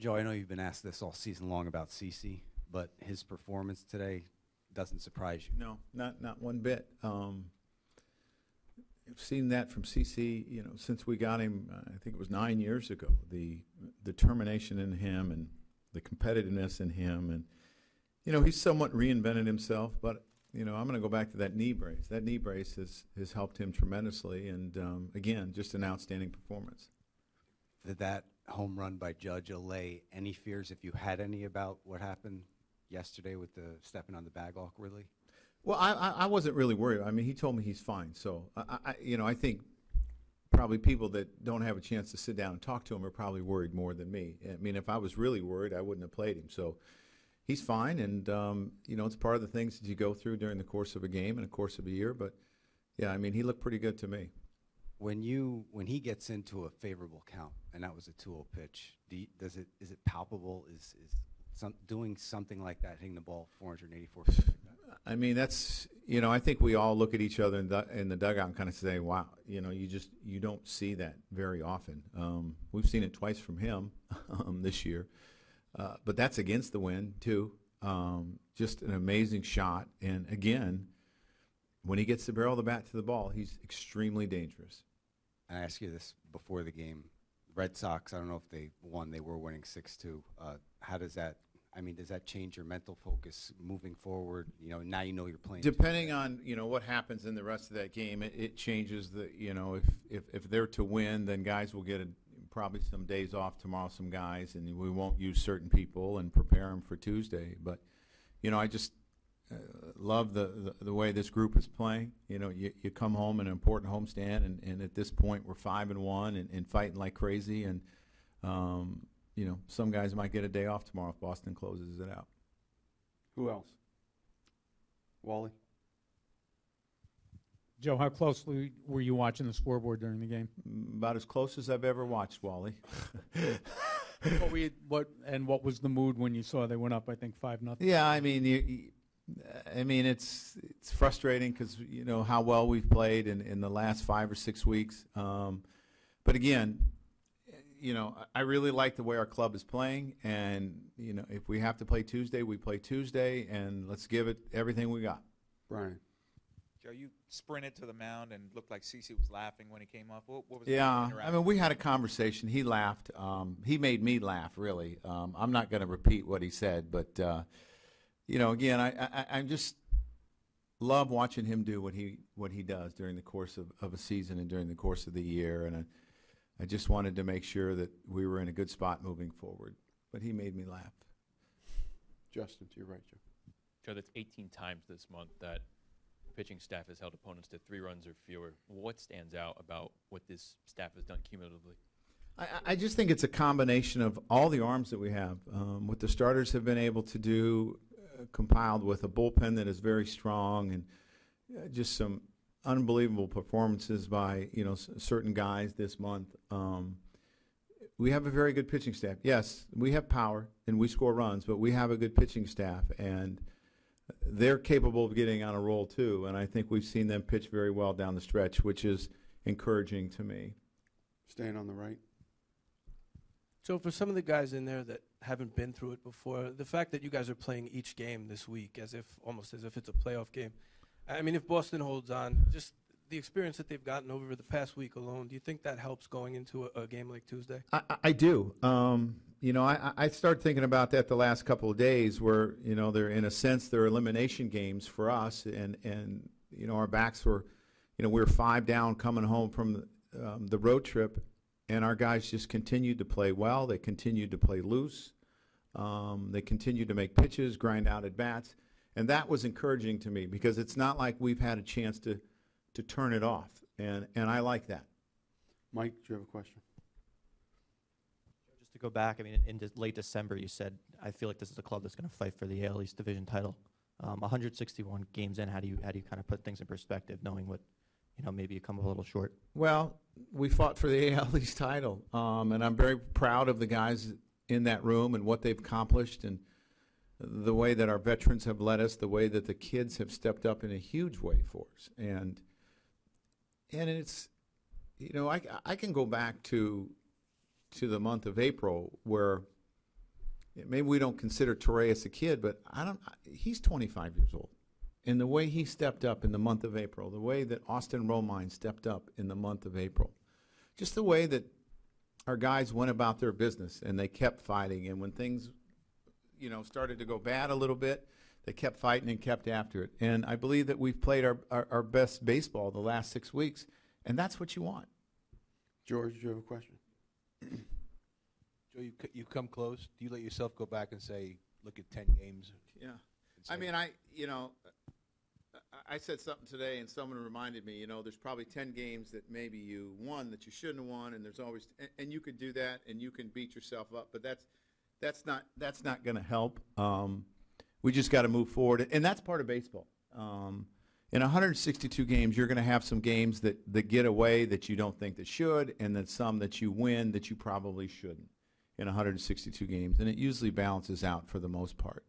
Joe, I know you've been asked this all season long about CeCe, but his performance today doesn't surprise you. No, not one bit. I've seen that from CeCe, since we got him. I think it was 9 years ago. The determination in him and the competitiveness in him, and he's somewhat reinvented himself. But I'm going to go back to that knee brace. That knee brace has helped him tremendously, and again, just an outstanding performance. Did that home run by Judge allay any fears, if you had any, about what happened yesterday with the stepping on the bag awkwardly? Well, I wasn't really worried. I mean, he told me he's fine. So, I think probably people that don't have a chance to sit down and talk to him are probably worried more than me. I mean, if I was really worried, I wouldn't have played him. So he's fine, and, it's part of the things that you go through during the course of a game and the course of a year. But, yeah, I mean, he looked pretty good to me. When he gets into a favorable count, and that was a 2-0 pitch, is it palpable? Is doing something like that, hitting the ball 484 feet like that? I mean, that's, I think we all look at each other in the dugout and kind of say, wow, you don't see that very often. We've seen it twice from him this year. But that's against the wind, too. Just an amazing shot. And, again, when he gets the barrel of the bat to the ball, he's extremely dangerous. I asked you this before the game. Red Sox, I don't know if they won. They were winning 6-2. How does that – does that change your mental focus moving forward? Now you're playing. Depending on, what happens in the rest of that game, it changes the, if they're to win, then guys will get probably some days off tomorrow, some guys, and we won't use certain people and prepare them for Tuesday. But, I just love the way this group is playing. You come home in an important homestand, and at this point we're 5-1 and fighting like crazy. And, some guys might get a day off tomorrow if Boston closes it out. Who else? Wally? Joe, how closely were you watching the scoreboard during the game? About as close as I've ever watched, Wally. What was the mood when you saw they went up, I think, 5-0? Yeah, it's frustrating because how well we've played in the last 5 or 6 weeks. But again, I really like the way our club is playing, and if we have to play Tuesday, we play Tuesday, and let's give it everything we got. Brian. Joe, you sprinted to the mound and looked like CeCe was laughing when he came up. What was yeah, we had a conversation. He laughed. He made me laugh, really. I'm not going to repeat what he said, but again, I just love watching him do what he does during the course of a season and during the course of the year, and I just wanted to make sure that we were in a good spot moving forward. But he made me laugh. Justin, to your right, Joe. Joe, that's 18 times this month that the pitching staff has held opponents to 3 runs or fewer. What stands out about what this staff has done cumulatively? I just think it's a combination of all the arms that we have. What the starters have been able to do, compiled with a bullpen that is very strong, and just some unbelievable performances by certain guys this month. We have a very good pitching staff. Yes, we have power and we score runs, but we have a good pitching staff, and they're capable of getting on a roll too. And I think we've seen them pitch very well down the stretch, which is encouraging to me. Staying on the right. So for some of the guys in there that haven't been through it before, the fact that you guys are playing each game this week almost as if it's a playoff game. If Boston holds on, just the experience that they've gotten over the past week alone, do you think that helps going into a game like Tuesday? I do. I started thinking about that the last couple of days where, they're, in a sense, they're elimination games for us. And our backs were, we were 5 down coming home from the road trip, and our guys just continued to play well. They continued to play loose. They continued to make pitches, grind out at bats. And that was encouraging to me because it's not like we've had a chance to turn it off, and I like that. Mike, do you have a question? Just to go back, in late December, you said, I feel like this is a club that's going to fight for the AL East Division title. 161 games in, how do you kind of put things in perspective, knowing what, maybe you come a little short? Well, we fought for the AL East title, and I'm very proud of the guys in that room and what they've accomplished, and the way that our veterans have led us, the way that the kids have stepped up in a huge way for us. And it's, I can go back to the month of April where maybe we don't consider Torreyes a kid, but he's 25 years old. And the way he stepped up in the month of April, the way that Austin Romine stepped up in the month of April, just the way that our guys went about their business and they kept fighting. And when things, started to go bad a little bit, they kept fighting and kept after it. And I believe that we've played our best baseball the last 6 weeks, and that's what you want. George, do you have a question? Joe, you come close. Do you let yourself go back and say, look at 10 games? Yeah. and say, I mean, I said something today, and someone reminded me, there's probably 10 games that maybe you won that you shouldn't have won, and there's always, and you could do that, and you can beat yourself up, but that's not going to help. We just got to move forward, and that's part of baseball. In 162 games, you're going to have some games that get away that you don't think that should, and then some that you win that you probably shouldn't in 162 games, and it usually balances out for the most part.